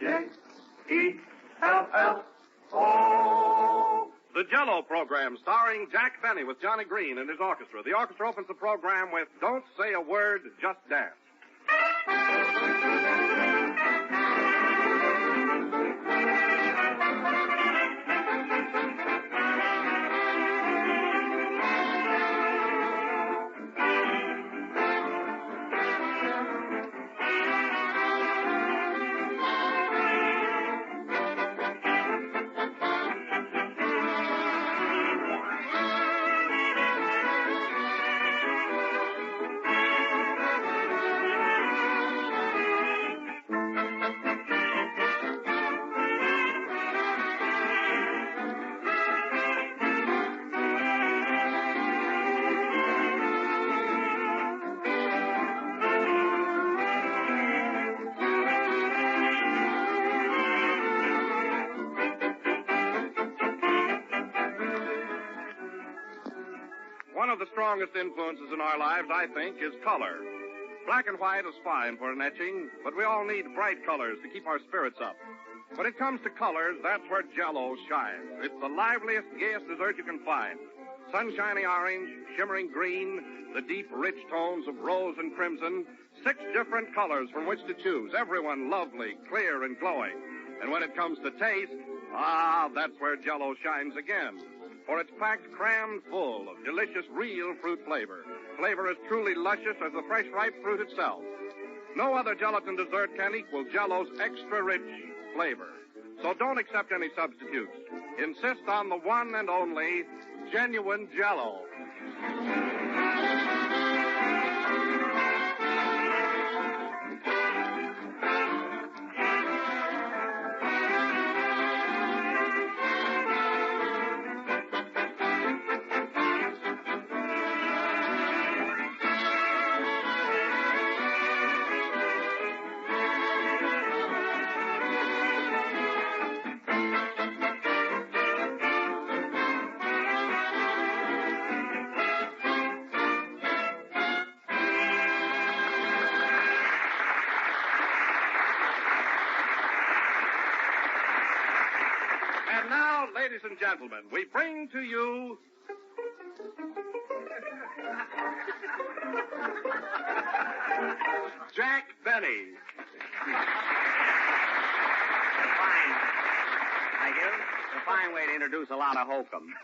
J-E-L-L-O. The Jell-O program starring Jack Benny with Johnny Green and his orchestra. The orchestra opens the program with Don't Say a Word, Just Dance. One of the strongest influences in our lives, I think, is color. Black and white is fine for an etching, but we all need bright colors to keep our spirits up. When it comes to colors, that's where Jell-O shines. It's the liveliest, gayest dessert you can find. Sunshiny orange, shimmering green, the deep, rich tones of rose and crimson, 6 different colors from which to choose, everyone lovely, clear, and glowing. And when it comes to taste, that's where Jell-O shines again. For it's packed crammed full of delicious real fruit flavor. Flavor as truly luscious as the fresh ripe fruit itself. No other gelatin dessert can equal Jell-O's extra rich flavor. So don't accept any substitutes. Insist on the one and only genuine Jell-O. And now, ladies and gentlemen, we bring to you Jack Benny. Thank you. It's a fine way to introduce a lot of hokum.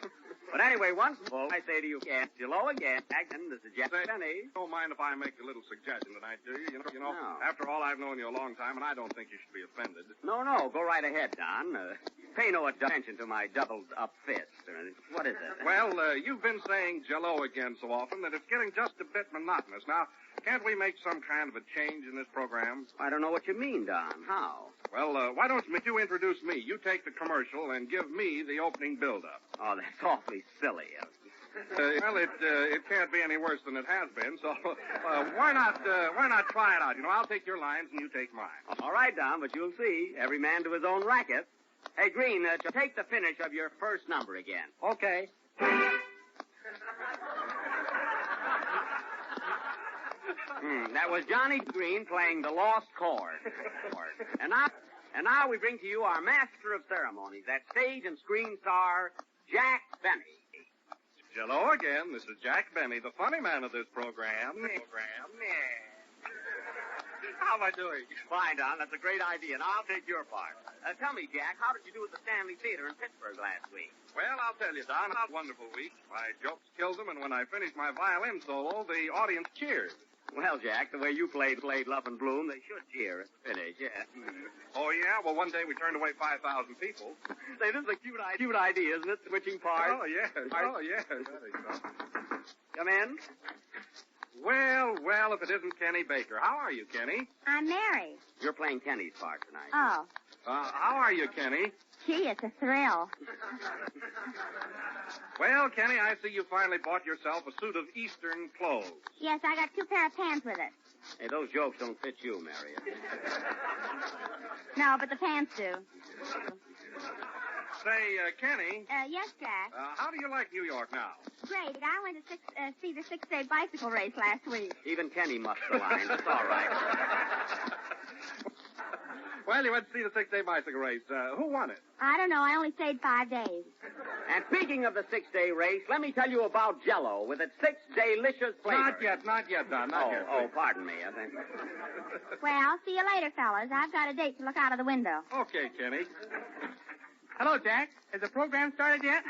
But anyway, once more, I say to you, Jell-O again, and this is Jack Benny. Don't mind if I make a little suggestion tonight, do you? You know, No. After all, I've known you a long time, and I don't think you should be offended. No, go right ahead, Don. Pay no attention to my doubled-up fist. What is it? Well, you've been saying Jell-O again so often that it's getting just a bit monotonous. Now, can't we make some kind of a change in this program? I don't know what you mean, Don. How? Well, why don't you introduce me? You take the commercial and give me the opening build-up. Oh, that's awfully silly. Well, it can't be any worse than it has been, so why not try it out? You know, I'll take your lines and you take mine. All right, Don, but you'll see. Every man to his own racket. Hey, Green, take the finish of your first number again. Okay. That was Johnny Green playing the Lost Chord. And now we bring to you our master of ceremonies, that stage and screen star, Jack Benny. Jell-O again. This is Jack Benny, the funny man of this program. How am I doing? Fine, Don. That's a great idea. Now I'll take your part. Tell me, Jack, how did you do at the Stanley Theater in Pittsburgh last week? Well, I'll tell you, Don, it was a wonderful week. My jokes killed them, and when I finished my violin solo, the audience cheered. Well, Jack, the way you played Luff and Bloom, they should cheer at the finish, yeah. Oh, yeah? Well, one day we turned away 5,000 people. Say, this is a cute idea, isn't it? Switching parts. Oh, yes. Oh, yes. That is so. Come in. Well, if it isn't Kenny Baker. How are you, Kenny? I'm Mary. You're playing Kenny's part tonight. Oh. How are you, Kenny? Gee, it's a thrill. Well, Kenny, I see you finally bought yourself a suit of Eastern clothes. Yes, I got 2 pair of pants with it. Hey, those jokes don't fit you, Mary. No, but the pants do. Say, Kenny. Yes, Jack. How do you like New York now? Great. I went to see the 6-day bicycle race last week. Even Kenny muffed the line. It's all right. Well, you went to see the six-day bicycle race. Who won it? I don't know. I only stayed 5 days. And speaking of the six-day race, let me tell you about Jell-O with its 6 delicious flavors. Not yet, Don. Not yet. Oh, pardon me. I think. Well, see you later, fellas. I've got a date to look out of the window. Okay, Kenny. Hello, Jack. Has the program started yet?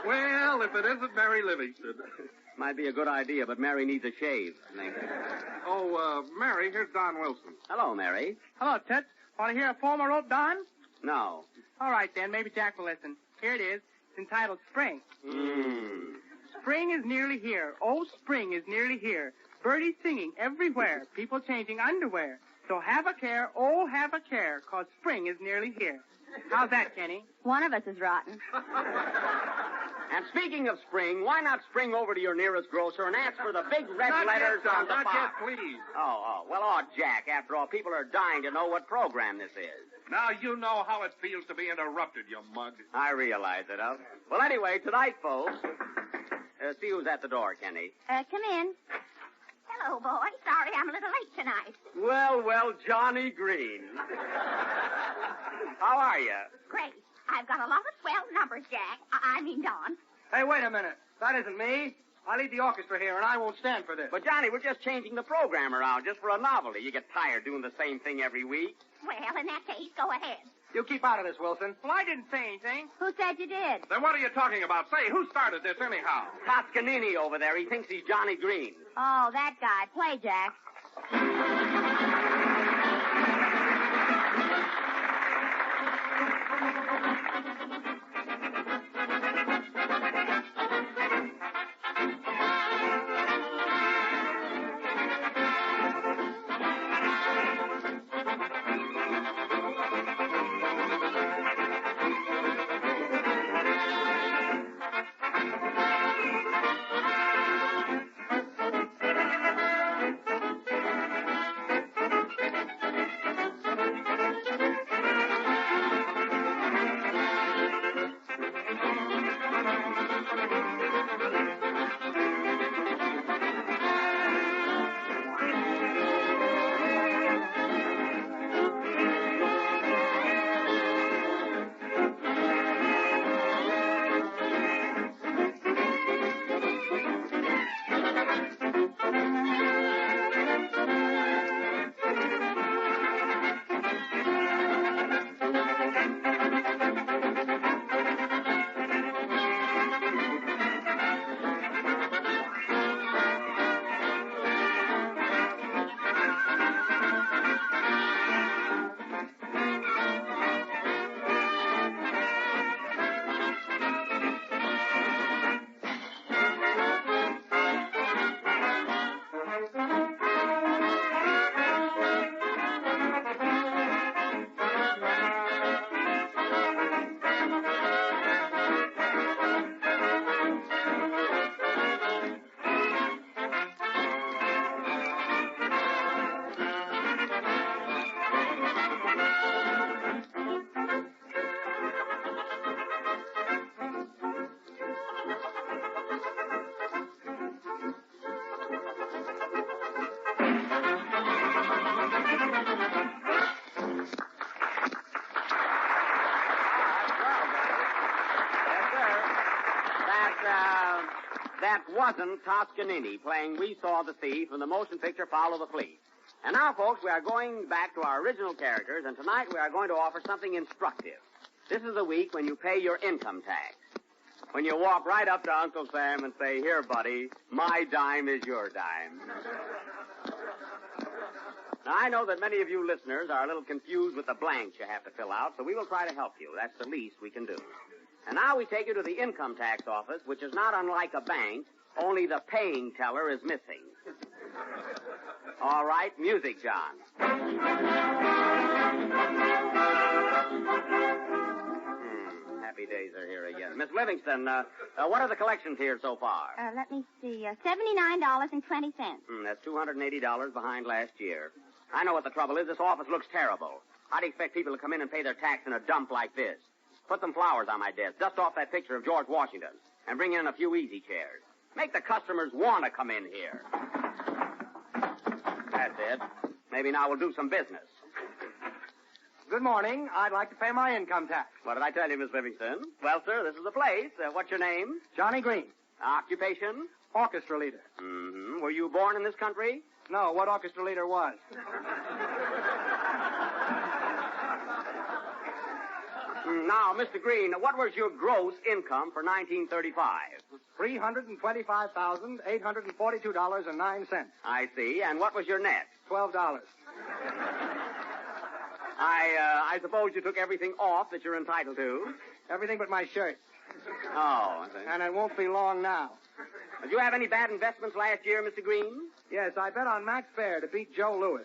Well, if it isn't Mary Livingston. Might be a good idea, but Mary needs a shave. Oh, Mary, here's Don Wilson. Hello, Mary. Hello, Toots. Want to hear a poem I wrote, Don? No. All right, then. Maybe Jack will listen. Here it is. It's entitled Spring. Spring is nearly here. Oh, spring is nearly here. Birdies singing everywhere. People changing underwear. So have a care, oh, have a care, 'cause spring is nearly here. How's that, Kenny? One of us is rotten. And speaking of spring, why not spring over to your nearest grocer and ask for the big red letters on the Not box? yet, please. Well, Jack, after all, people are dying to know what program this is. Now you know how it feels to be interrupted, you mug. I realize it, Well, anyway, tonight, folks, see who's at the door, Kenny. Come in. Hello, boy. Sorry I'm a little late tonight. Well, Johnny Green. How are you? Great. I've got a lot of swell numbers, Jack. I mean, Don. Hey, wait a minute. That isn't me. I lead the orchestra here, and I won't stand for this. But, Johnny, we're just changing the program around just for a novelty. You get tired doing the same thing every week. Well, in that case, go ahead. You keep out of this, Wilson. Well, I didn't say anything. Who said you did? Then what are you talking about? Say, who started this anyhow? Toscanini over there. He thinks he's Johnny Green. Oh, that guy. Play, Jack. That wasn't Toscanini playing We Saw the Sea from the motion picture Follow the Fleet. And now, folks, we are going back to our original characters, and tonight we are going to offer something instructive. This is the week when you pay your income tax. When you walk right up to Uncle Sam and say, "Here, buddy, my dime is your dime." Now, I know that many of you listeners are a little confused with the blanks you have to fill out, so we will try to help you. That's the least we can do. And now we take you to the income tax office, which is not unlike a bank, only the paying teller is missing. All right, music, John. Happy days are here again. Miss Livingston, what are the collections here so far? Let me see. $79.20. That's $280 behind last year. I know what the trouble is. This office looks terrible. How do you expect people to come in and pay their tax in a dump like this? Put some flowers on my desk. Dust off that picture of George Washington. And bring in a few easy chairs. Make the customers want to come in here. That's it. Maybe now we'll do some business. Good morning. I'd like to pay my income tax. What did I tell you, Miss Livingston? Well, sir, this is the place. What's your name? Johnny Green, Occupation? orchestra leader. Mm-hmm. Were you born in this country? No, what orchestra leader was? Now, Mr. Green, what was your gross income for 1935? $325,842.09. I see. And what was your net? $12. I suppose you took everything off that you're entitled to. Everything but my shirt. Oh, I see. And it won't be long now. Did you have any bad investments last year, Mr. Green? Yes, I bet on Max Fair to beat Joe Louis.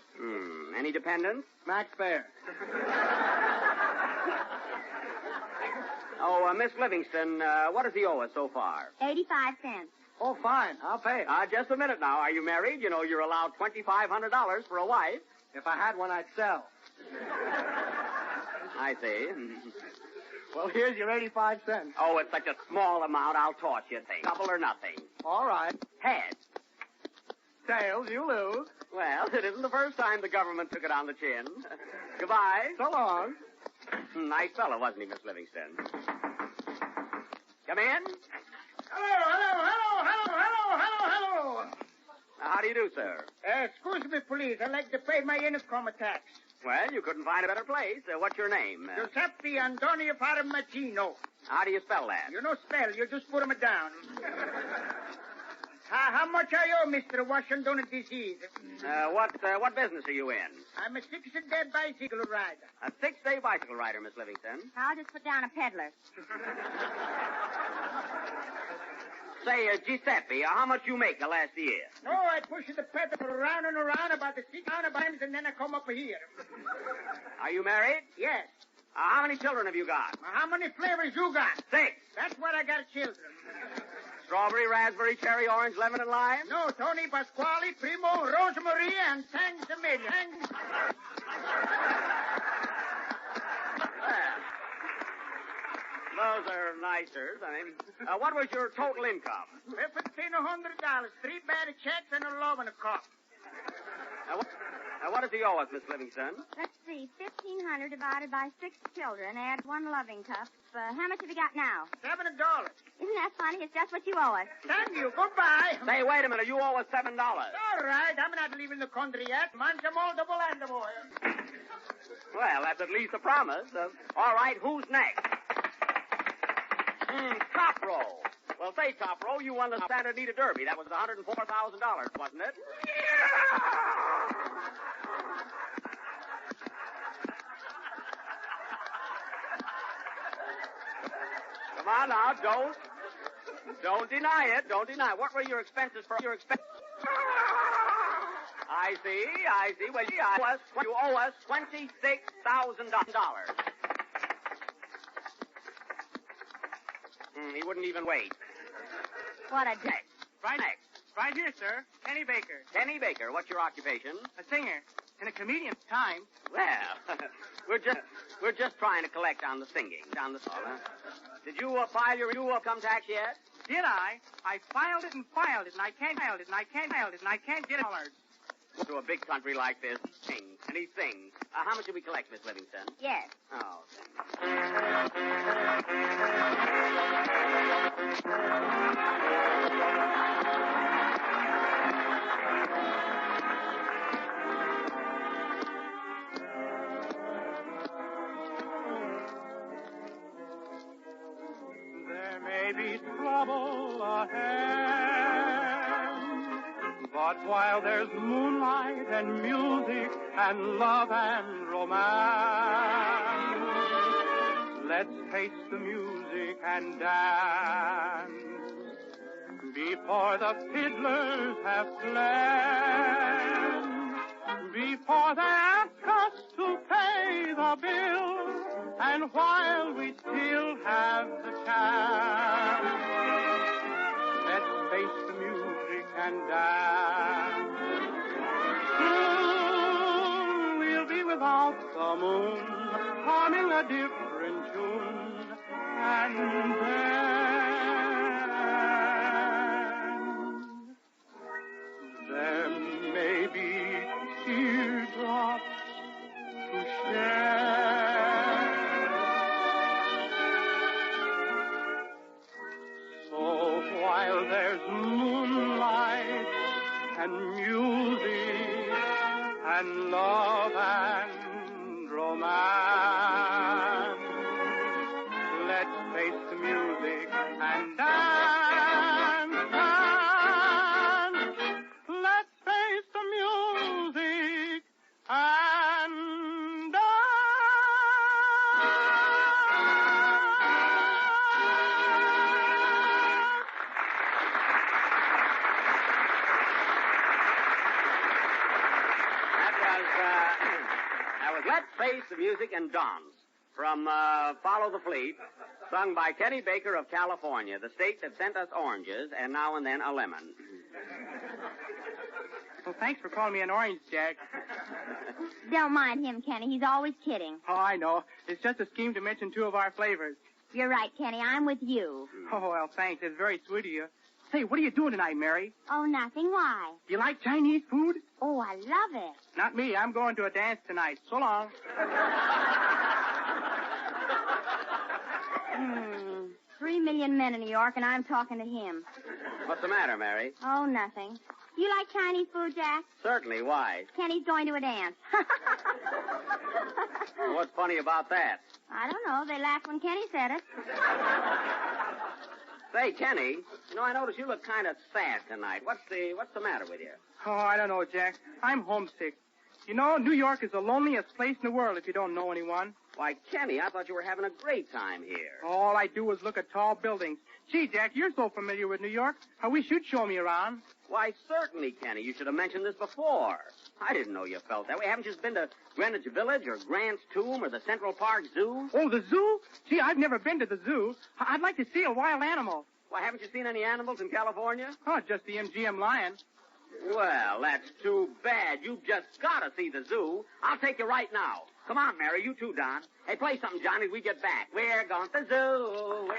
Any dependents? Max Fair. Oh, Miss Livingston, what does he owe us so far? 85 cents. Oh, fine. I'll pay it. Just a minute now. Are you married? You know, you're allowed $2,500 for a wife. If I had one, I'd sell. I see. Well, here's your 85 cents. Oh, it's such a small amount, I'll toss you things. Double or nothing. All right. Head. Tails, you lose. Well, it isn't the first time the government took it on the chin. Goodbye. So long. Nice fellow, wasn't he, Miss Livingston? Come in. Hello. How do you do, sir? Excuse me, please. I'd like to pay my income tax. Well, you couldn't find a better place. What's your name? Giuseppe Antonio Parmigiano. How do you spell that? You know spell. You just put 'em down. How much I owe, Mr. Washington, D.C.? What business are you in? I'm a 6-day bicycle rider. A 6-day bicycle rider, Miss Livingston. I'll just put down a peddler. Say, Giuseppe, how much you make the last year? No, I push the pedal around and around about the 6 times, and then I come up here. Are you married? Yes. How many children have you got? How many flavors you got? 6. That's what I got, children. Strawberry, raspberry, cherry, orange, lemon, and lime? No, Tony, Pasquale, Primo, Rosemarie, and Sansamilla. Those are nicers. I mean, what was your total income? $1,500, 3 bad checks, and a love in a cup. What does he owe us, Miss Livingston? Let's see. 1,500 divided by 6 children. Add 1 loving cup. How much have you got now? $7. Isn't that funny? It's just what you owe us. Thank you. Goodbye. Say, wait a minute. You owe us $7. All right. I'm not leaving the country yet. Mancha multiple and the boy. Well, that's at least a promise. All right. Who's next? Top Row. Well, say, Top Row, you won the Santa Anita Derby. That was $104,000, wasn't it? Come on now, don't deny it. Don't deny it. What were your expenses for your expense? I see. Well, you owe us $26,000. He wouldn't even wait. What a dick. Right here, sir. Kenny Baker. Kenny Baker, what's your occupation? A singer. And a comedian. Time. Well, we're just trying to collect on the singing. Did you file your income tax yet? Did I? I filed it, and I can't get it. To a big country like this, sings, and he sings. How much did we collect, Miss Livingston? Yes. Oh, There may be trouble ahead, but while there's moonlight and music and love and romance, let's face the music and dance before the fiddlers have fled, before they ask us to pay the bill, and while we still have the chance, let's face the music and dance. Soon we'll be without the moon, humming a different tune, and then there may be teardrops love and romance. Let's face the music and dance, dance. Let's face the music and dance. That was Let's Face the Music and Dance from Follow the Fleet, sung by Kenny Baker of California, the state that sent us oranges and now and then a lemon. Well, thanks for calling me an orange, Jack. Don't mind him, Kenny. He's always kidding. Oh, I know. It's just a scheme to mention two of our flavors. You're right, Kenny. I'm with you. Oh, well, thanks. It's very sweet of you. Say, what are you doing tonight, Mary? Oh, nothing. Why? Do you like Chinese food? Oh, I love it. Not me. I'm going to a dance tonight. So long. 3 million men in New York, and I'm talking to him. What's the matter, Mary? Oh, nothing. You like Chinese food, Jack? Certainly. Why? Kenny's going to a dance. What's funny about that? I don't know. They laughed when Kenny said it. Say, Kenny, I notice you look kind of sad tonight. What's the matter with you? Oh, I don't know, Jack. I'm homesick. You know, New York is the loneliest place in the world if you don't know anyone. Why, Kenny, I thought you were having a great time here. All I do is look at tall buildings. Gee, Jack, you're so familiar with New York. I wish you'd show me around. Why, certainly, Kenny. You should have mentioned this before. I didn't know you felt that way. Haven't you been to Greenwich Village or Grant's Tomb or the Central Park Zoo? Oh, the zoo? Gee, I've never been to the zoo. I'd like to see a wild animal. Why, haven't you seen any animals in California? Oh, just the MGM lion. Well, that's too bad. You've just got to see the zoo. I'll take you right now. Come on, Mary. You too, Don. Hey, play something, Johnny, as we get back. We're going to the zoo.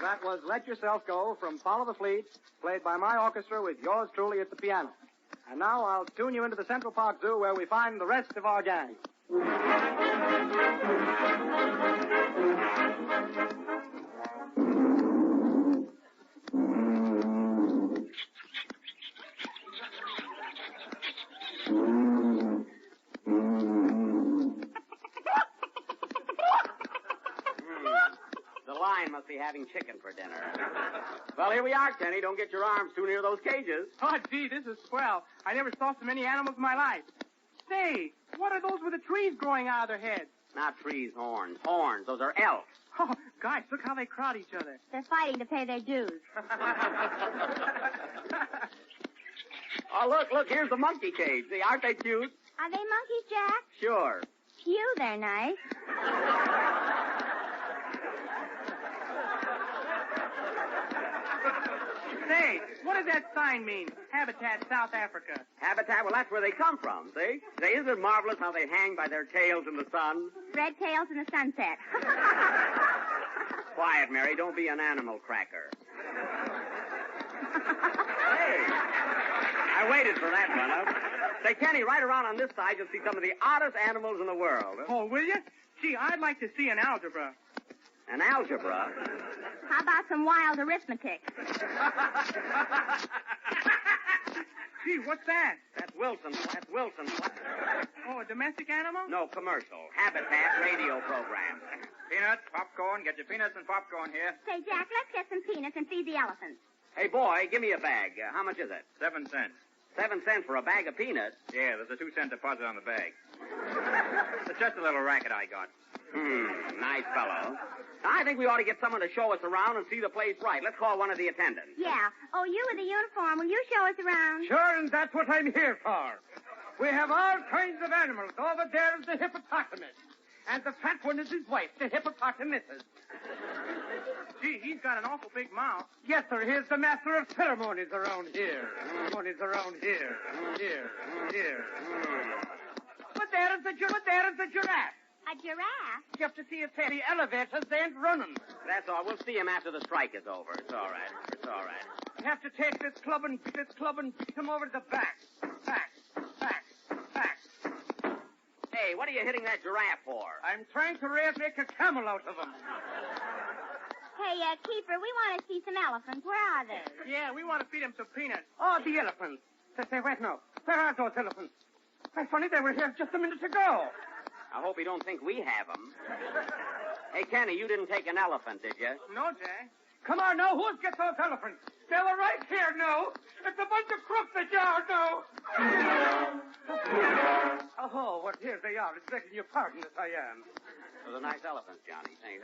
That was Let Yourself Go from Follow the Fleet, played by my orchestra with yours truly at the piano. And now I'll tune you into the Central Park Zoo where we find the rest of our gang. Must be having chicken for dinner. Well, here we are, Kenny. Don't get your arms too near those cages. Oh, gee, this is swell. I never saw so many animals in my life. Say, what are those with the trees growing out of their heads? Not trees, horns. Horns. Those are elks. Oh, gosh, look how they crowd each other. They're fighting to pay their dues. Oh, look, here's the monkey cage. See, aren't they cute? Are they monkeys, Jack? Sure. Phew, they're nice. What does that sign mean? Habitat South Africa. Habitat, well, that's where they come from, see? Say, isn't it marvelous how they hang by their tails in the sun? Red tails in the sunset. Quiet, Mary. Don't be an animal cracker. Hey, I waited for that one. Say, Kenny, right around on this side, you'll see some of the oddest animals in the world. Oh, will you? Gee, I'd like to see an algebra. An algebra? How about some wild arithmetic? Gee, what's that? That's Wilson. That's Wilson. Oh, a domestic animal? No, commercial. Habitat radio program. Peanuts, popcorn. Get your peanuts and popcorn here. Say, Jack, let's get some peanuts and feed the elephants. Hey, boy, give me a bag. How much is it? 7 cents. 7 cents for a bag of peanuts? Yeah, there's a 2-cent deposit on the bag. It's just a little racket I got. Nice fellow. I think we ought to get someone to show us around and see the place right. Let's call one of the attendants. Yeah. Oh, you with the uniform, will you show us around? Sure, and that's what I'm here for. We have all kinds of animals. Over there is the hippopotamus. And the fat one is his wife, the hippopotamusses. Gee, he's got an awful big mouth. Yes, sir. Here's the master of ceremonies around here. Ceremonies around here. Here. But there is the giraffe. A giraffe? You have to see if the elevators ain't running. That's all. We'll see him after the strike is over. It's all right. It's all right. You have to take this club and beat him over the back. Back. Hey, what are you hitting that giraffe for? I'm trying to make a camel out of him. Hey, Keeper, we want to see some elephants. Where are they? Yeah, we want to feed him some peanuts. Oh, the elephants. Say, wait, no. Where are those elephants? Why, funny, they were here just a minute ago. I hope you don't think we have them. Hey, Kenny, you didn't take an elephant, did you? No, Jack. Come on, now, who's get those elephants? They were right here, no. It's a bunch of crooks that you are, no. Oh, well, here they are. It's begging your pardon as I am. Those are nice elephants, Johnny. Thanks.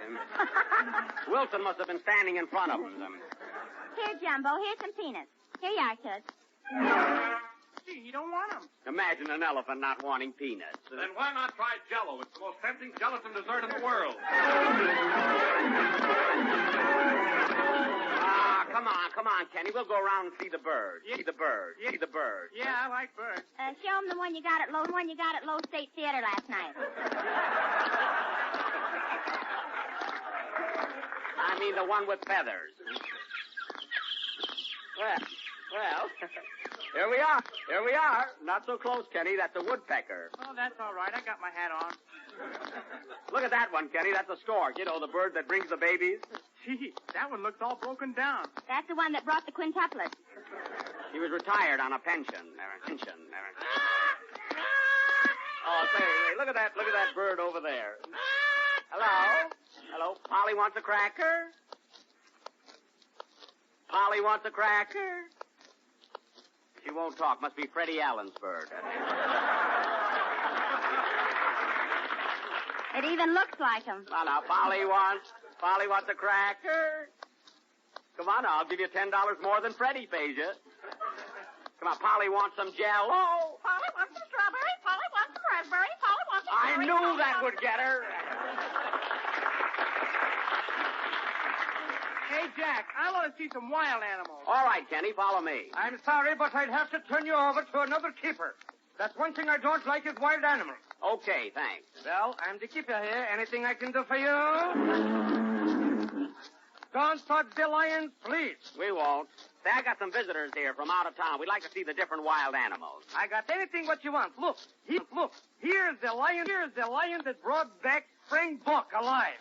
Wilson must have been standing in front of them. Here, Jumbo, here's some peanuts. Here you are, Toots. Gee, you don't want them. Imagine an elephant not wanting peanuts. Then why not try Jell-O? It's the most tempting gelatin dessert in the world. Come on, Kenny. We'll go around and see the bird. Yeah. See the bird. Yeah. See the bird. Yeah, I like birds. Show them the one you got at Low State Theater last night. I mean the one with feathers. Well, here we are. Not so close, Kenny. That's a woodpecker. Oh, that's all right. I got my hat on. Look at that one, Kenny. That's a stork. You know, the bird that brings the babies. Gee, that one looks all broken down. That's the one that brought the quintuplets. He was retired on a pension. Oh, say, look at that bird over there. Hello. Polly wants a cracker. Polly wants a cracker. She won't talk. Must be Freddie Allen's bird. It even looks like him. Now, Polly wants a cracker. Come on, I'll give you $10 more than Freddie pays you. Come on, Polly wants some Jell-O. Polly wants some strawberry. Polly wants some raspberry. Polly wants some I knew that would get her. Hey, Jack, I want to see some wild animals. All right, Kenny, follow me. I'm sorry, but I'd have to turn you over to another keeper. That's one thing I don't like is wild animals. Okay, thanks. Well, I'm the keeper here. Anything I can do for you? Don't touch the lions, please. We won't. Say, I got some visitors here from out of town. We'd like to see the different wild animals. I got anything what you want. Look. Here's the lion that brought back Springbok alive.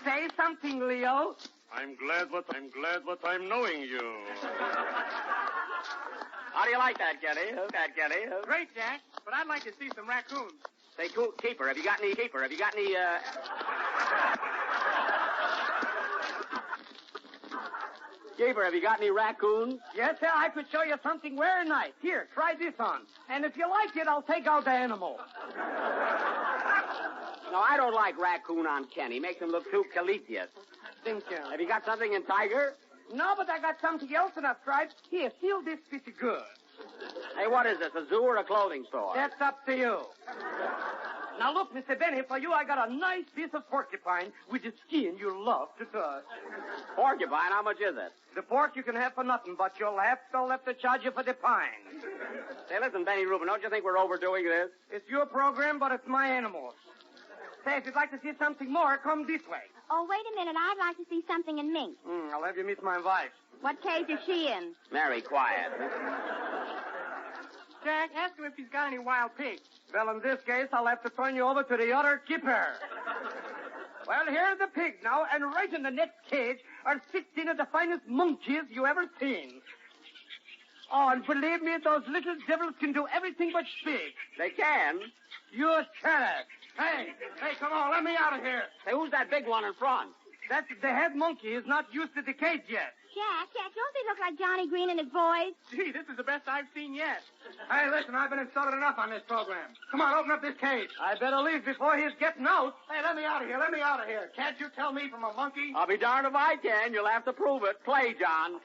Say something, Leo. I'm glad what I'm knowing you. How do you like that, Kenny? Great, Jack, but I'd like to see some raccoons. Say, keeper, have you got any... Keeper, have you got any raccoons? Yes, sir, I could show you something very nice. Here, try this on. And if you like it, I'll take out the animal. No, I don't like raccoon on Kenny. Makes him look too calipious. Thank you. Have you got something in tiger? No, but I got something else in a stripe. Here, feel this pretty good. Hey, what is this, a zoo or a clothing store? That's up to you. Now, look, Mr. Benny, for you I got a nice piece of porcupine with the skin you love to touch. Porcupine, how much is it? The pork you can have for nothing, but you'll have to charge you for the pine. Say, listen, Benny Rubin, don't you think we're overdoing this? It's your program, but it's my animals. Say, if you'd like to see something more, come this way. Oh, wait a minute. I'd like to see something in mink. I'll have you meet my wife. What cage is she in? Mary, quiet. Jack, ask him if he's got any wild pigs. Well, in this case, I'll have to turn you over to the other keeper. Well, here's the pig now, and right in the next cage are 16 of the finest monkeys you ever seen. Oh, and believe me, those little devils can do everything but speak. They can? You shut it. Hey, come on, let me out of here. Say, who's that big one in front? That's the head monkey. He's not used to the cage yet. Jack, don't they look like Johnny Green and his boys? Gee, this is the best I've seen yet. Hey, listen, I've been insulted enough on this program. Come on, open up this cage. I better leave before he's getting out. Hey, let me out of here. Can't you tell me from a monkey? I'll be darned if I can. You'll have to prove it. Play, John.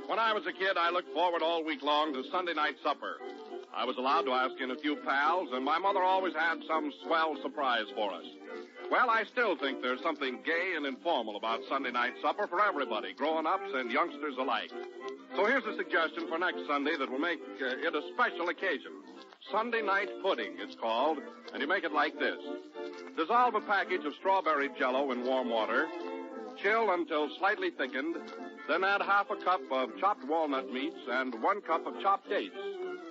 When I was a kid, I looked forward all week long to Sunday night supper. I was allowed to ask in a few pals, and my mother always had some swell surprise for us. Well, I still think there's something gay and informal about Sunday night supper for everybody, grown-ups and youngsters alike. So here's a suggestion for next Sunday that will make it a special occasion. Sunday night pudding, it's called, and you make it like this. Dissolve a package of strawberry Jell-O in warm water, chill until slightly thickened, then add half a cup of chopped walnut meats and 1 cup of chopped dates,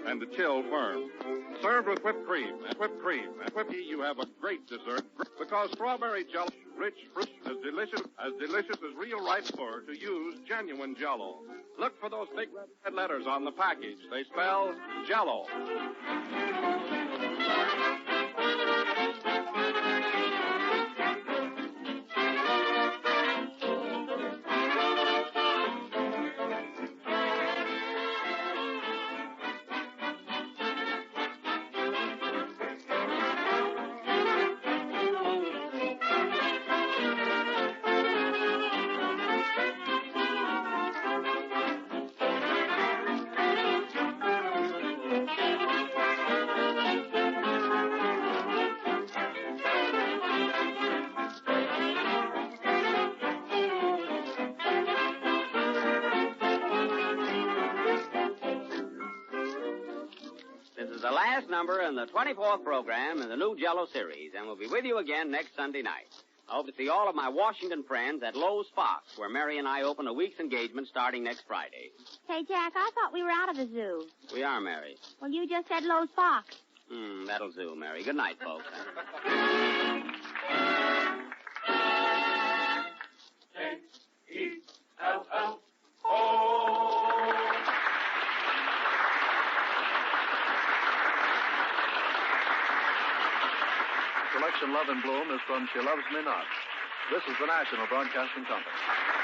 and chill firm. Served with whipped cream and whipped cream. And whipped cream, you have a great dessert because strawberry Jell-O, rich, fruit, as delicious as real ripe fur to use genuine Jell-O. Look for those big red letters on the package. They spell Jell-O. The last number in the 24th program in the new Jell-O series, and we'll be with you again next Sunday night. I hope to see all of my Washington friends at Lowe's Fox, where Mary and I open a week's engagement starting next Friday. Hey, Jack, I thought we were out of the zoo. We are, Mary. Well, you just said Lowe's Fox. That'll do, Mary. Good night, folks. Selection Love and Bloom is from She Loves Me Not. This is the National Broadcasting Company.